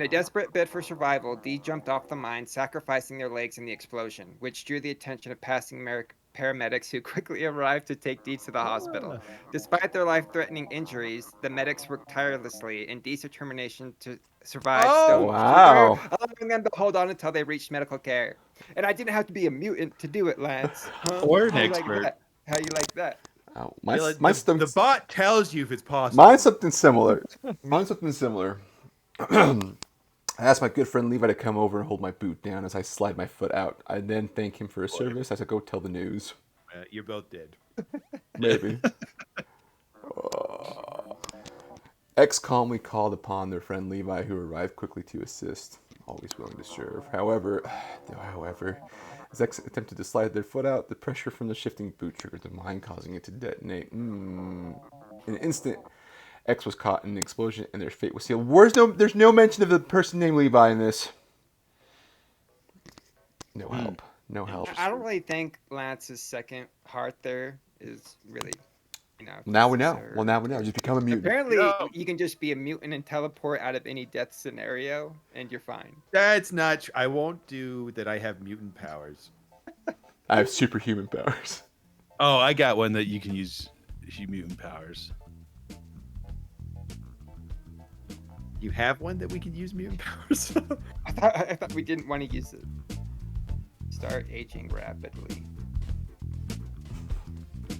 desperate bid for survival, Dee jumped off the mine, sacrificing their legs in the explosion, which drew the attention of passing paramedics who quickly arrived to take Dee to the hospital. Despite their life-threatening injuries, the medics worked tirelessly, and Dee's determination to survive still wow. allowing them to hold on until they reached medical care. And I didn't have to be a mutant to do it, Lance. Huh? Or an How you expert. Like that? How you like that? Oh, The bot tells you if it's possible. Mine's something similar. I asked my good friend Levi to come over and hold my boot down as I slide my foot out. I then thank him for his service as I go tell the news. You're both dead. Maybe. X calmly called upon their friend Levi, who arrived quickly to assist, always willing to serve. However, as X attempted to slide their foot out, the pressure from the shifting boot triggered the mine, causing it to detonate. In an instant, X was caught in an explosion, and their fate was sealed. There's no mention of the person named Levi in this. No help. No help. I don't really think Lance's second heart there is really Now we know. Well, now we know. Just become a mutant. Apparently, No. you can just be a mutant and teleport out of any death scenario, and you're fine. That's not true. I won't do that. I have mutant powers. I have superhuman powers. Oh, I got one that you can use mutant powers. You have one that we can use mutant powers? I thought we didn't want to use it. Start aging rapidly.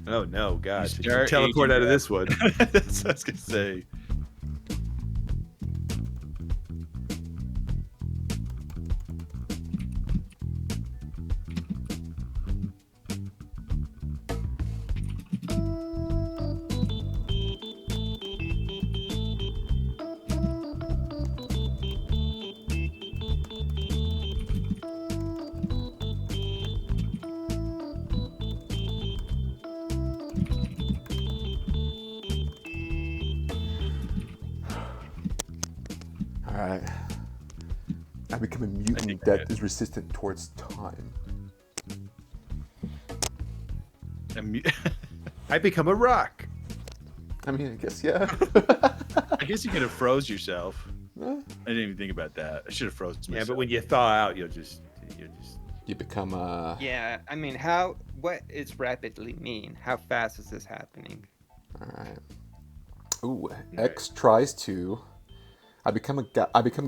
Oh no, God! You You start teleport aging out of this one. That's what I was gonna say. All right. I become a mutant think that is resistant towards time. I become a rock. I mean, I guess, yeah. I guess you could have froze yourself. Eh, I didn't even think about that. I should have frozen myself. Yeah, but when you thaw out, you'll just. you become a... Yeah, I mean, what does rapidly mean? How fast is this happening? All right. Ooh, X tries to... I become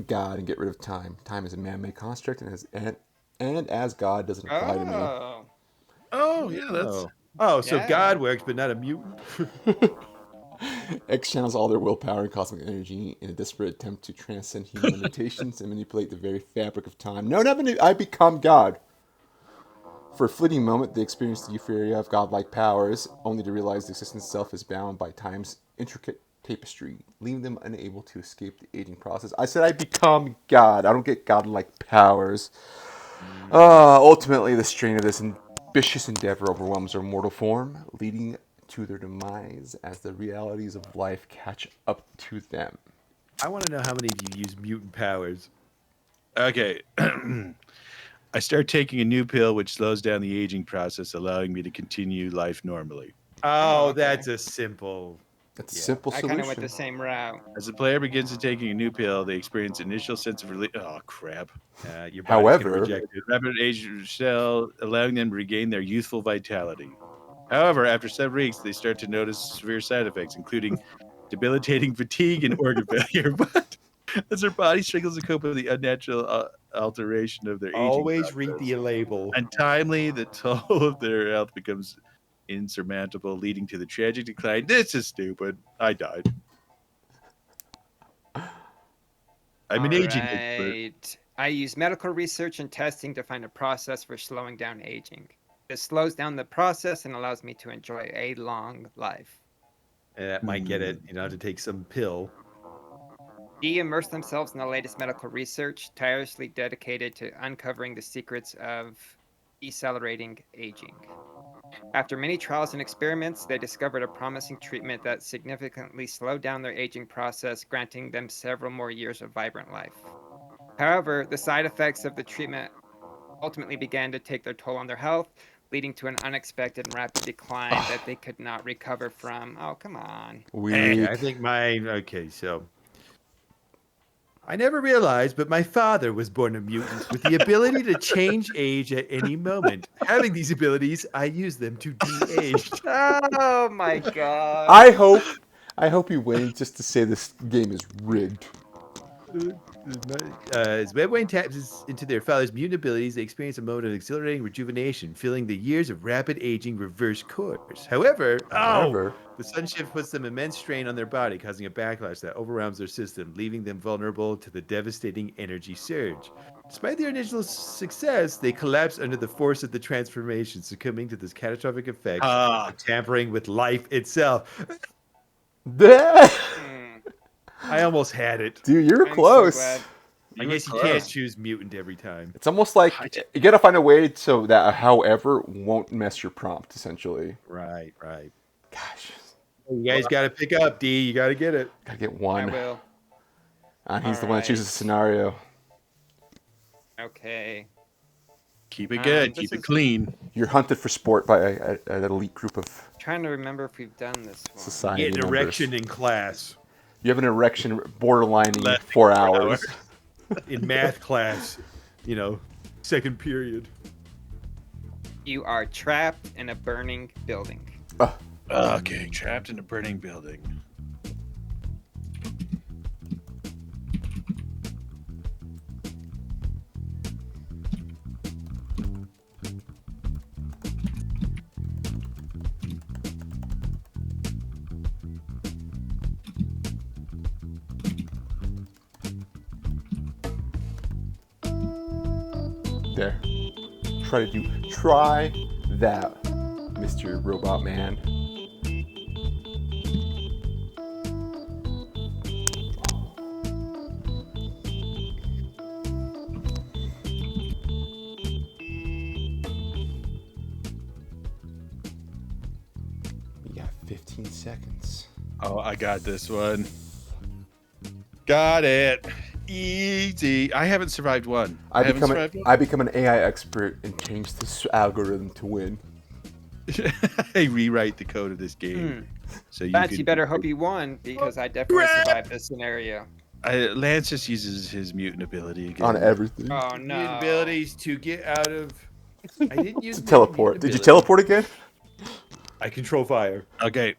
God and get rid of time. Time is a man-made construct, and as God doesn't apply to me. Oh, Oh yeah, that's So Yeah. God works, but not a mutant. X channels all their willpower and cosmic energy in a desperate attempt to transcend human limitations and manipulate the very fabric of time. No, I become God. For a fleeting moment, they experience the euphoria of godlike powers, only to realize the existence itself is bound by time's intricate tapestry, leaving them unable to escape the aging process. I said I become God. I don't get godlike powers. Ultimately, the strain of this ambitious endeavor overwhelms their mortal form, leading to their demise as the realities of life catch up to them. I want to know how many of you use mutant powers. okay. I start taking a new pill which slows down the aging process, allowing me to continue life normally. Oh, okay. that's a simple. It's a Yeah. simple I solution. kind of went the same route. As the player begins to taking a new pill, they experience initial sense of relief. Oh crap! Your body's However- gonna reject it. Rapid age cell, allowing them to regain their youthful vitality. However, after 7 weeks, they start to notice severe side effects, including debilitating fatigue and organ failure. But as their body struggles to cope with the unnatural alteration of their aging Always process, read the label. untimely, the toll of their health becomes insurmountable, leading to the tragic decline. This is stupid. I died. I'm an aging expert. Right. I use medical research and testing to find a process for slowing down aging. This slows down the process and allows me to enjoy a long life. And that might get it, to take some pill. They immerse themselves in the latest medical research, tirelessly dedicated to uncovering the secrets of decelerating aging. After many trials and experiments, they discovered a promising treatment that significantly slowed down their aging process, granting them several more years of vibrant life. However, the side effects of the treatment ultimately began to take their toll on their health, leading to an unexpected and rapid decline that they could not recover from. Oh, come on. Hey, I think okay, so I never realized, but my father was born a mutant with the ability to change age at any moment. Having these abilities, I use them to de-age. Oh my god. I hope you win just to say this game is rigged. As Webwayne taps into their father's mutant abilities, they experience a moment of exhilarating rejuvenation, feeling the years of rapid aging reverse course. However, the sun shift puts them immense strain on their body, causing a backlash that overwhelms their system, leaving them vulnerable to the devastating energy surge. Despite their initial success, they collapse under the force of the transformation, succumbing to this catastrophic effect of tampering with life itself. I almost had it. Dude, you're I'm close. so glad. I guess you can't choose mutant every time. It's almost like you gotta find a way so that however won't mess your prompt, essentially. Right. Gosh. You guys got to pick up, D. You got to get it. Gotta get I one. will. And he's the one that chooses the scenario. Okay. Keep it good. this Keep it is- clean. You're hunted for sport by an elite group of Trying to remember if we've done this one. society Get an members. erection in class, You have an erection borderlining Less 4 than 4 hours. in math class, second period. You are trapped in a burning building. Okay, trapped in a burning building. There. Try that, Mr. Robot Man. You got 15 seconds. Oh, I got this one. Got it. Easy. I haven't survived one. I haven't become survived one. I become an AI expert and change this algorithm to win. I rewrite the code of this game. So you Lance, could- you better hope you won because I definitely survived this scenario. Lance just uses his mutant ability again. On everything. Oh Mutant no. abilities to get out of. I didn't use To my teleport. mutant Did you ability. teleport again? I control fire. Okay.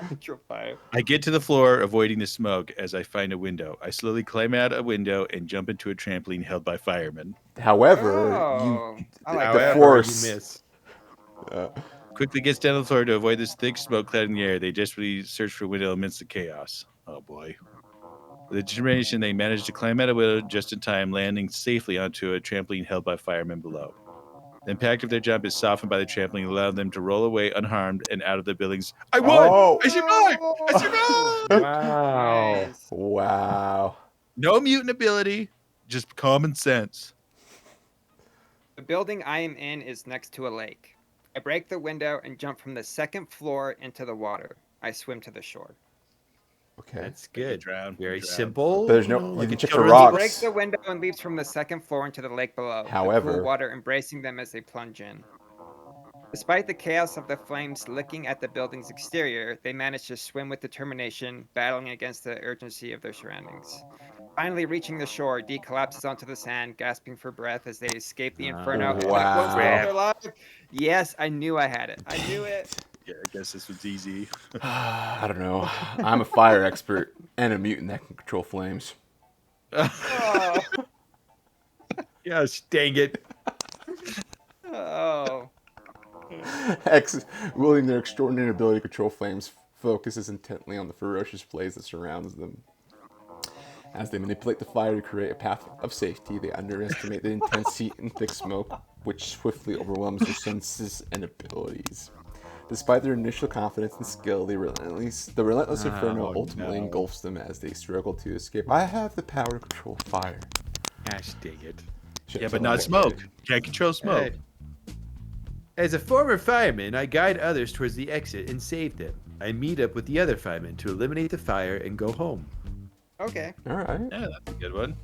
Control fire. I get to the floor, avoiding the smoke as I find a window. I slowly climb out a window and jump into a trampoline held by firemen. However, Oh, I like the that. force- You miss. Quickly gets down to the floor to avoid this thick smoke cloud in the air. They desperately search for a window amidst the chaos. Oh boy. With determination, they manage to climb out a window just in time, landing safely onto a trampoline held by firemen below. The impact of their jump is softened by the trampoline, allowing them to roll away unharmed and out of the buildings. I won! Oh. I survived! I survived! Wow. Nice. Wow. No mutant ability, just common sense. The building I am in is next to a lake. I break the window and jump from the second floor into the water. I swim to the shore. Okay. That's good. Drown, Very drown. simple. There's no. like you a can check for children's He rocks. breaks the window and leaps from the second floor into the lake below. The However- cool water embracing them as they plunge in. Despite the chaos of the flames licking at the building's exterior, they manage to swim with determination, battling against the urgency of their surroundings. Finally reaching the shore, Dee collapses onto the sand, gasping for breath as they escape the inferno. And Wow. once they're alive, yes, I knew I had it. I knew it. Yeah, I guess this was easy. I don't know. I'm a fire expert and a mutant that can control flames. Oh. Yes, dang it. Oh. Wielding their extraordinary ability to control flames, focuses intently on the ferocious blaze that surrounds them. As they manipulate the fire to create a path of safety, they underestimate the intense heat and thick smoke, which swiftly overwhelms their senses and abilities. Despite their initial confidence and skill, the relentless inferno ultimately engulfs them as they struggle to escape. I have the power to control fire. Gosh, dang it. Yeah, but not smoke. Can't control smoke. As a former fireman, I guide others towards the exit and save them. I meet up with the other firemen to eliminate the fire and go home. Okay. All right. Yeah, that's a good one.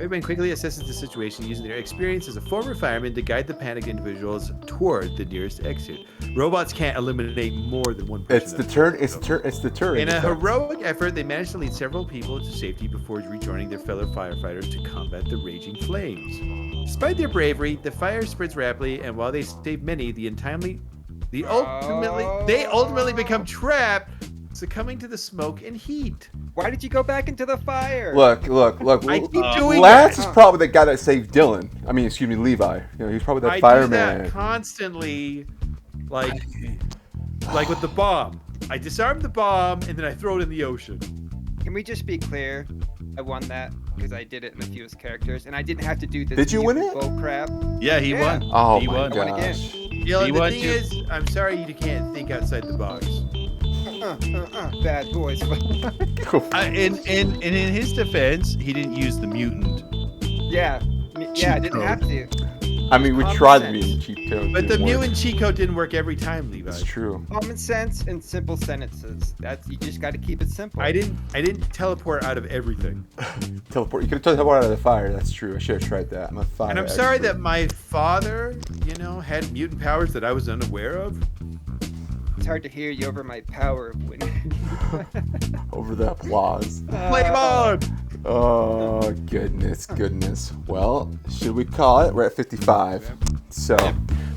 Everyone quickly assesses the situation using their experience as a former fireman to guide the panicked individuals toward the nearest exit. Robots can't eliminate more than one person. It's the turn. It's the turn. In a heroic effort, they managed to lead several people to safety before rejoining their fellow firefighters to combat the raging flames. Despite their bravery, the fire spreads rapidly, and while they save many, they ultimately become trapped, succumbing to the smoke and heat. Why did you go back into the fire? Look. I keep doing Lance that. is probably the guy that saved Dillon. I mean, excuse me, Levi. He's probably that I do fireman. that constantly, like with the bomb. I disarm the bomb and then I throw it in the ocean. Can we just be clear? I won that because I did it in the fewest characters, and I didn't have to do this. Did you win it? Bull crap. Yeah, he Yeah. won. Oh he my won. gosh. Dylan, He the won thing too. is, I'm sorry you can't think outside the box. Bad boys. In his defense, he didn't use the mutant. Yeah, I didn't have to. I mean, we Common tried the sense. mutant cheat code. But the didn't work. mutant cheat code didn't work every time, Levi. It's true. Common sense and simple sentences. That's you just got to keep it simple. I didn't teleport out of everything. Teleport. You could have teleported out of the fire. That's true. I should have tried that. I'm a fire. And I'm sorry expert. that my father, had mutant powers that I was unaware of. It's hard to hear you over my power of winning. Over the applause. Flame on! Oh, goodness. Well, should we call it? We're at 55. So,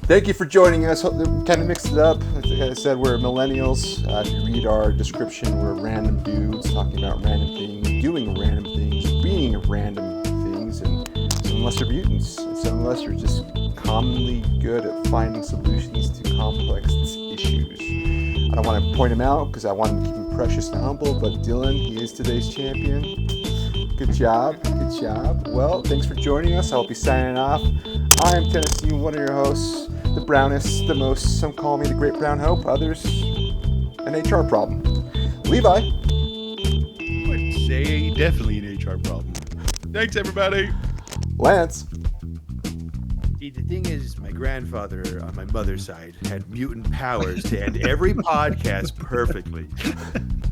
thank you for joining us. We kind of mixed it up. Like I said, we're millennials. If you read our description, we're random dudes talking about random things, doing random things, being random things, and some of us are mutants. And some of us are just commonly good at finding solutions to complex issues. I don't want to point him out because I want him to keep him precious and humble, but Dillon, he is today's champion. Good job. Well, thanks for joining us. I'll be signing off. I am Tennessee, one of your hosts, the brownest, the most. Some call me the Great Brown Hope, others an HR problem. Levi. I would say definitely an HR problem. Thanks, everybody. Lance. See, the thing is, my grandfather on my mother's side had mutant powers to end every podcast perfectly.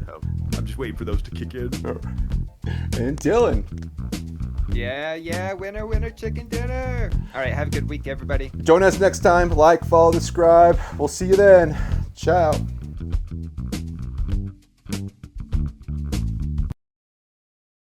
So I'm just waiting for those to kick in. And Dillon. Yeah, winner, chicken dinner. All right, have a good week, everybody. Join us next time. Like, follow, subscribe. We'll see you then. Ciao.